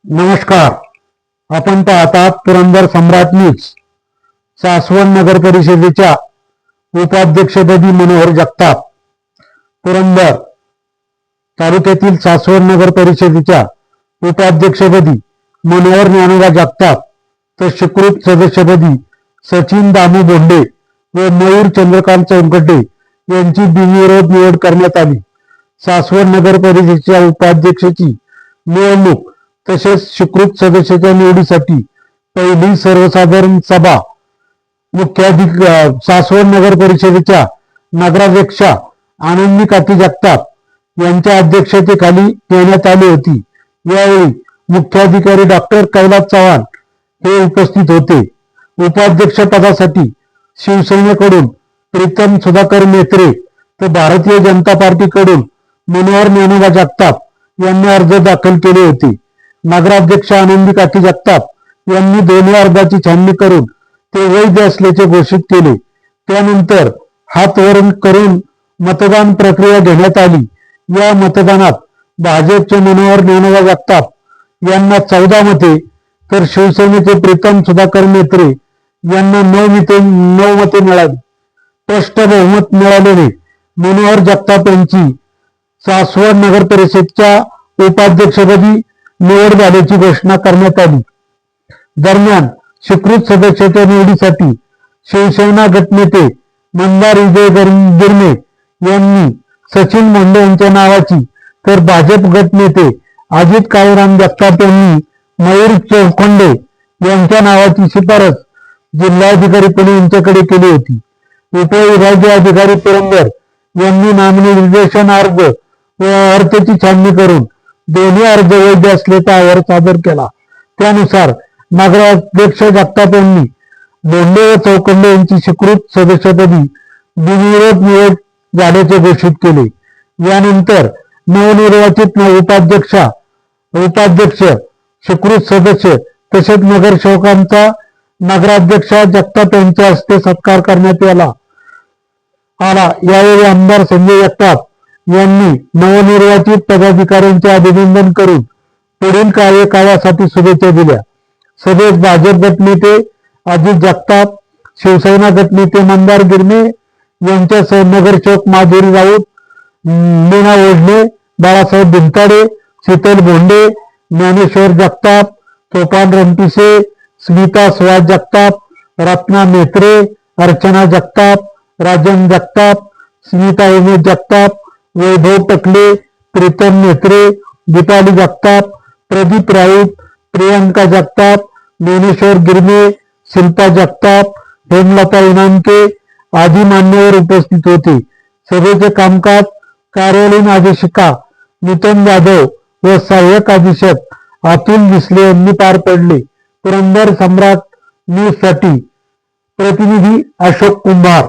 नमस्कार. आपण पाहतात पुरंदर सम्राट न्यूज. सासवड नगर परिषदेच्या उपाध्यक्षपदी मनोहर जगताप. पुरंदर तालुक्यातील सासवड नगर परिषदेच्या उपाध्यक्षपदी मनोहर ज्ञानोबा जगताप तर सुकृत सदस्यपदी सचिन दामू बोंडे व मयूर चंद्रकांत चौंकटे यांची बिनविरोध निवड करण्यात आली. सासवड नगर परिषदेच्या उपाध्यक्षाची निवडणूक तसेच सुकृत सदस्याच्या निवडीसाठी पहिली सर्वसाधारण सभा सासवड नगर परिषदेच्या नगराध्यक्षा आनंदी काकी जगताप यांच्या अध्यक्षतेखाली घेण्यात आली होती. यावेळी मुख्याधिकारी डॉक्टर कैलास चव्हाण हे उपस्थित होते. उपाध्यक्ष पदासाठी शिवसेनेकडून प्रीतम सुधाकर मेत्रे तर भारतीय जनता पार्टीकडून मनोहर ज्ञानोबा जगताप यांनी अर्ज दाखल केले होते. नगराध्यक्ष आनंदी काकी जगताप यांनी दोन्ही अर्जाची छाननी करून ते वैध असल्याचे घोषित केले. त्यानंतर हात वर करून मतदान प्रक्रिया घेण्यात आली. या मतदानात भाजपचे मनोहर ज्ञानोबा जगताप यांना 14 मते तर शिवसेनेचे प्रीतम सुधाकर मेत्रे यांना 9 मते मिळाली. स्पष्ट बहुमत मिळाल्याने मनोहर जगताप यांची सासवड नगर परिषदेच्या उपाध्यक्षपदी निवड झाल्याची घोषणा करण्यात आली. दरम्यान सुकृत सदस्याच्या निवडीसाठी शिवसेना गटनेते मंदार विजय गिरणे यांनी सचिन मुंडे यांच्या नावाची तर भाजप गटनेते अजित काळूराम जगताप यांनी मयूर चौखंडे यांच्या नावाची शिफारस जिल्हाधिकारी पुणे यांच्याकडे केली होती. उपविभागीय अधिकारी पुरंदर यांनी नामनिर्देशन अर्ज व अर्जाची छाननी करून दोन्ही अर्ज वैध असल्याचा अहवाल सादर केला. त्यानुसार नगराध्यक्ष जगताप यांनी बोंडे व चौखंडे यांची सुकृत सदस्यपदी बिनविरोध निवड झाल्याचे घोषित केले. यानंतर नवनिर्वाचित उपाध्यक्ष सुकृत सदस्य तसेच नगरसेवकांचा नगराध्यक्ष जगताप यांच्या हस्ते सत्कार करण्यात आला. यावेळी आमदार संजय जगताप यांनी नवनिर्वाचित पदाधिकाऱ्यांचे अभिनंदन करून पुढील कार्यकाळासाठी शुभेच्छा दिल्या. सभेत भाजप गटनेते अजित जगताप, शिवसेना गटनेते मंदार गिरणे यांच्यासह नगरसेवक माधुरी राऊत, मीना ओढणे, बाळासाहेब भिंताडे, शीतल बोंडे, ज्ञानेश्वर जगताप, सोपान रणपिसे, स्मिता सुहास जगताप, रत्ना मेत्रे, अर्चना जगताप, राजन जगताप, स्मिता उमेश जगताप, वैभव टकले, प्रीतम मेत्रे, दीपाली जगताप, प्रदीप राऊत, प्रियंका जगताप, ज्ञानेश्वर गिरणे, शिल्पा जगताप, हेमलता इनामके आदी मान्यवर उपस्थित होते. सभेचे कामकाज कार्यालयीन अधीक्षिका नूतन जाधव व सहाय्यक अधीक्षक अतुल दिसले यांनी पार पडले. पुरंदर सम्राट न्यूज साठी प्रतिनिधी अशोक कुंभार.